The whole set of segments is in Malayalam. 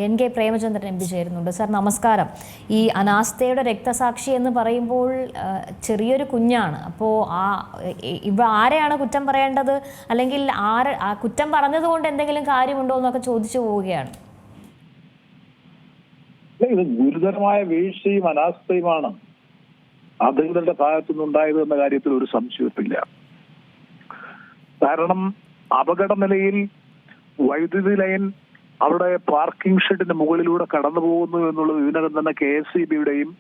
NK പ്രേമചന്ദ്രൻ MP ചേരുന്നുണ്ട്. സർ നമസ്കാരം. ഈ അനാസ്ഥയുടെ രക്തസാക്ഷി എന്ന് പറയുമ്പോൾ ചെറിയൊരു കുഞ്ഞാണ്. അപ്പോൾ ആരെയാണ് കുറ്റം പറയേണ്ടത്, അല്ലെങ്കിൽ കുറ്റം പറഞ്ഞതുകൊണ്ട് എന്തെങ്കിലും കാര്യമുണ്ടോ എന്നൊക്കെ ചോദിച്ചു പോവുകയാണ്. ഇത് ഗുരുതരമായ വീഴ്ചയും അനാസ്ഥയുമാണ് അധികൃതരുടെ ഭാഗത്തുനിന്നുണ്ടായത് എന്ന കാര്യത്തിൽ ഒരു സംശയത്തില്ല. കാരണം അപകട നിലയിൽ വൈദ്യുതി ലൈൻ അവിടെ പാർക്കിംഗ് ഷെഡിന്റെ മുകളിലൂടെ കടന്നു പോകുന്നു എന്നുള്ളത് ഇതിനകം തന്നെ KSEBയുടെയും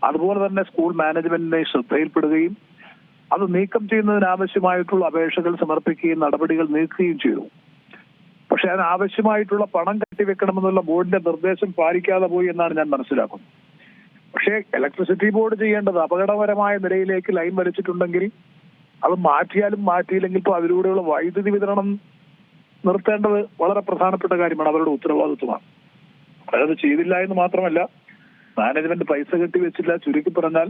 അതുപോലെ തന്നെ സ്കൂൾ മാനേജ്മെന്റിന്റെയും ശ്രദ്ധയിൽപ്പെടുകയും അത് നീക്കം ചെയ്യുന്നതിനാവശ്യമായിട്ടുള്ള അപേക്ഷകൾ സമർപ്പിക്കുകയും നടപടികൾ നീക്കുകയും ചെയ്തു. പക്ഷെ അതിനാവശ്യമായിട്ടുള്ള പണം കെട്ടിവെക്കണമെന്നുള്ള ബോർഡിന്റെ നിർദ്ദേശം പാലിക്കാതെ പോയി എന്നാണ് ഞാൻ മനസ്സിലാക്കുന്നത്. പക്ഷേ ഇലക്ട്രിസിറ്റി ബോർഡ് ചെയ്യേണ്ടത് അപകടകരമായ നിലയിലേക്ക് ലൈൻ വലിച്ചിട്ടുണ്ടെങ്കിൽ അത് മാറ്റിയാലും മാറ്റിയില്ലെങ്കിൽ ഇപ്പോൾ അതിലൂടെയുള്ള വൈദ്യുതി വിതരണം നിർത്തേണ്ടത് വളരെ പ്രധാനപ്പെട്ട കാര്യമാണ്, അവരുടെ ഉത്തരവാദിത്വമാണ്. അതായത് ചെയ്തില്ല എന്ന് മാത്രമല്ല, മാനേജ്മെന്റ് പൈസ കെട്ടിവെച്ചില്ല. ചുരുക്കി പറഞ്ഞാൽ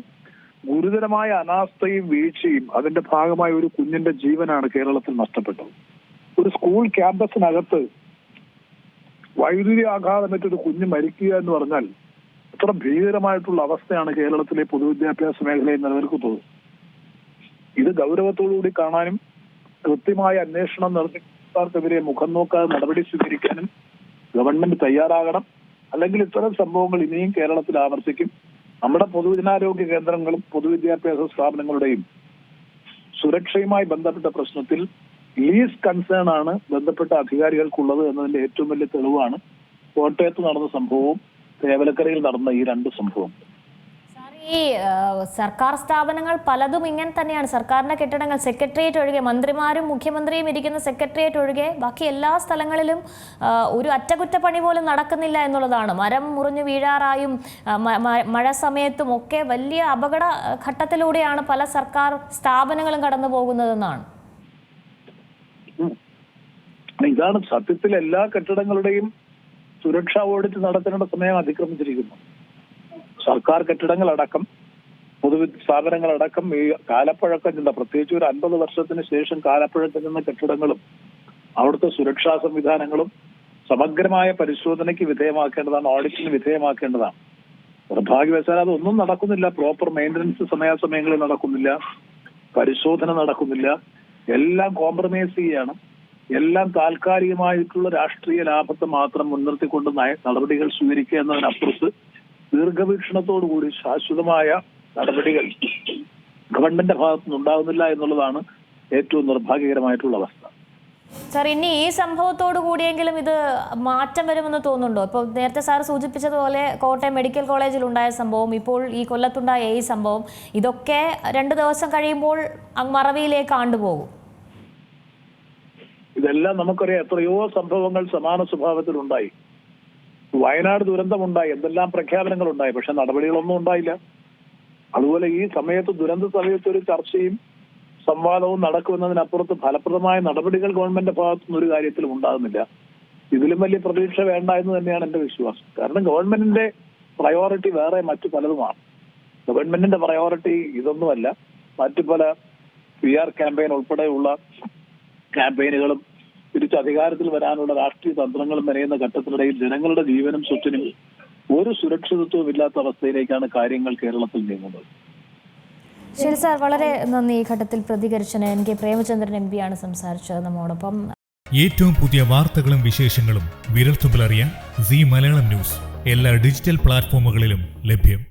ഗുരുതരമായ അനാസ്ഥയും വീഴ്ചയും അതിന്റെ ഭാഗമായ ഒരു കുഞ്ഞിന്റെ ജീവനാണ് കേരളത്തിൽ നഷ്ടപ്പെട്ടത്. ഒരു സ്കൂൾ ക്യാമ്പസിനകത്ത് വൈദ്യുതി ആഘാതമേറ്റൊരു കുഞ്ഞ് മരിക്കുക എന്ന് പറഞ്ഞാൽ എത്ര ഭീകരമായിട്ടുള്ള അവസ്ഥയാണ് കേരളത്തിലെ പൊതുവിദ്യാഭ്യാസ മേഖലയിൽ നിലനിൽക്കുന്നത്. ഇത് ഗൗരവത്തോടുകൂടി കാണാനും കൃത്യമായ അന്വേഷണം നടത്തിയവർക്കെതിരെ മുഖം നോക്കാതെ നടപടി സ്വീകരിക്കാനും ഗവൺമെന്റ് തയ്യാറാകണം. അല്ലെങ്കിൽ ഇത്തരം സംഭവങ്ങൾ ഇനിയും കേരളത്തിൽ ആവർത്തിക്കും. നമ്മുടെ പൊതുജനാരോഗ്യ കേന്ദ്രങ്ങളും പൊതുവിദ്യാഭ്യാസ സ്ഥാപനങ്ങളുടെയും സുരക്ഷയുമായി ബന്ധപ്പെട്ട പ്രശ്നത്തിൽ ലീസ്റ്റ് കൺസേൺ ആണ് ബന്ധപ്പെട്ട അധികാരികൾക്കുള്ളത് എന്നതിന്റെ ഏറ്റവും വലിയ തെളിവാണ് കോട്ടയത്ത് നടന്ന സംഭവവും തേവലക്കരയിൽ നടന്ന ഈ രണ്ട് സംഭവം. ഈ സർക്കാർ സ്ഥാപനങ്ങൾ പലതും ഇങ്ങനെ തന്നെയാണ്. സർക്കാരിന്റെ കെട്ടിടങ്ങൾ, സെക്രട്ടേറിയറ്റ് ഒഴികെ, മന്ത്രിമാരും മുഖ്യമന്ത്രിയും ഇരിക്കുന്ന സെക്രട്ടേറിയറ്റ് ഒഴികെ ബാക്കി എല്ലാ സ്ഥലങ്ങളിലും ഒരു അറ്റകുറ്റപ്പണി പോലും നടക്കുന്നില്ല എന്നുള്ളതാണ്. മരം മുറിഞ്ഞു വീഴാറായും മഴ സമയത്തും ഒക്കെ വലിയ അപകട ഘട്ടത്തിലൂടെയാണ് പല സർക്കാർ സ്ഥാപനങ്ങളും കടന്നു പോകുന്നതെന്നാണ്. ഇതാണ് സത്യത്തിൽ എല്ലാ കെട്ടിടങ്ങളുടെയും സുരക്ഷാ ഓഡിറ്റ് നടത്തേണ്ട സമയം അതിക്രമിച്ചിരിക്കുന്നു. സർക്കാർ കെട്ടിടങ്ങളടക്കം പൊതുസ്ഥാപനങ്ങളടക്കം ഈ കാലപ്പഴക്കം ചെന്ന, പ്രത്യേകിച്ച് ഒരു 50 വർഷത്തിന് ശേഷം കാലപ്പഴക്കം ചെന്ന കെട്ടിടങ്ങളും അവിടുത്തെ സുരക്ഷാ സംവിധാനങ്ങളും സമഗ്രമായ പരിശോധനയ്ക്ക് വിധേയമാക്കേണ്ടതാണ്, ഓഡിറ്റിന് വിധേയമാക്കേണ്ടതാണ്. നിർഭാഗ്യവശാൽ അതൊന്നും നടക്കുന്നില്ല. പ്രോപ്പർ മെയിൻ്റനൻസ് സമയാസമയങ്ങളിൽ നടക്കുന്നില്ല, പരിശോധന നടക്കുന്നില്ല. എല്ലാം കോംപ്രമൈസ് ചെയ്യാണ്. എല്ലാം താൽക്കാലികമായിട്ടുള്ള രാഷ്ട്രീയ ലാഭത്തെ മാത്രം മുൻനിർത്തിക്കൊണ്ട് നടപടികൾ സ്വീകരിക്കുക എന്നതിനപ്പുറത്ത് ദീർഘവീക്ഷണത്തോടുകൂടി ശാശ്വതമായ നടപടികൾ ഗവൺമെന്റിന്റെ ഭാഗത്തുനിന്ന് ഉണ്ടാകുന്നില്ല എന്നുള്ളതാണ് ഏറ്റവും നിർഭാഗ്യകരമായിട്ടുള്ള അവസ്ഥ. സാർ, ഇനി ഈ സംഭവത്തോടു കൂടിയെങ്കിലും ഇത് മാറ്റം വരുമെന്ന് തോന്നുന്നുണ്ടോ? ഇപ്പോൾ നേരത്തെ സാർ സൂചിപ്പിച്ചതുപോലെ കോട്ടയം മെഡിക്കൽ കോളേജിൽ ഉണ്ടായ സംഭവം, ഇപ്പോൾ ഈ കൊല്ലത്തുണ്ടായ ഈ സംഭവം, ഇതൊക്കെ 2 ദിവസം കഴിയുമ്പോൾ മറവിയിലേക്ക് ആണ്ടുപോകും. ഇതെല്ലാം നമുക്കറിയാം. എത്രയോ സംഭവങ്ങൾ സമാന സ്വഭാവത്തിലുണ്ടായി. വയനാട് ദുരന്തമുണ്ടായി, എന്തെല്ലാം പ്രഖ്യാപനങ്ങൾ ഉണ്ടായി, പക്ഷെ നടപടികളൊന്നും ഉണ്ടായില്ല. അതുപോലെ ഈ സമയത്ത് ദുരന്ത സമയത്ത് ഒരു ചർച്ചയും സംവാദവും നടക്കുമെന്നതിനപ്പുറത്ത് ഫലപ്രദമായ നടപടികൾ ഗവൺമെന്റിന്റെ ഭാഗത്തുനിന്ന് ഒരു കാര്യത്തിലും ഉണ്ടാകുന്നില്ല. ഇതിലും വലിയ പ്രതീക്ഷ വേണ്ട എന്ന് തന്നെയാണ് എന്റെ വിശ്വാസം. കാരണം ഗവൺമെന്റിന്റെ പ്രയോറിറ്റി വേറെ മറ്റു പലതുമാണ്. ഗവൺമെന്റിന്റെ പ്രയോറിറ്റി ഇതൊന്നുമല്ല. മറ്റു പല PR ക്യാമ്പയിൻ ഉൾപ്പെടെയുള്ള ക്യാമ്പയിനുകളും തിരിച്ച് അധികാരത്തിൽ വരാനുള്ള രാഷ്ട്രീയ തന്ത്രങ്ങളും മെനയുന്ന ഘട്ടത്തിനിടയിൽ ജനങ്ങളുടെ ജീവനും സ്വത്തിനും ഒരു സുരക്ഷിതത്വവും ഇല്ലാത്ത അവസ്ഥയിലേക്കാണ് കാര്യങ്ങൾ കേരളത്തിൽ നീങ്ങുന്നത്. ശരി സാർ, വളരെ നന്ദി. ഈ ഘട്ടത്തിൽ പ്രതികരിച്ചതിന് NK പ്രേമചന്ദ്രൻ MP ആണ് സംസാരിച്ചത് നമ്മോടൊപ്പം. ഏറ്റവും പുതിയ വാർത്തകളും വിശേഷങ്ങളും വിരൽത്തുമ്പിലറിയാൻ Zee മലയാളം ന്യൂസ് എല്ലാ ഡിജിറ്റൽ പ്ലാറ്റ്ഫോമുകളിലും ലഭ്യം.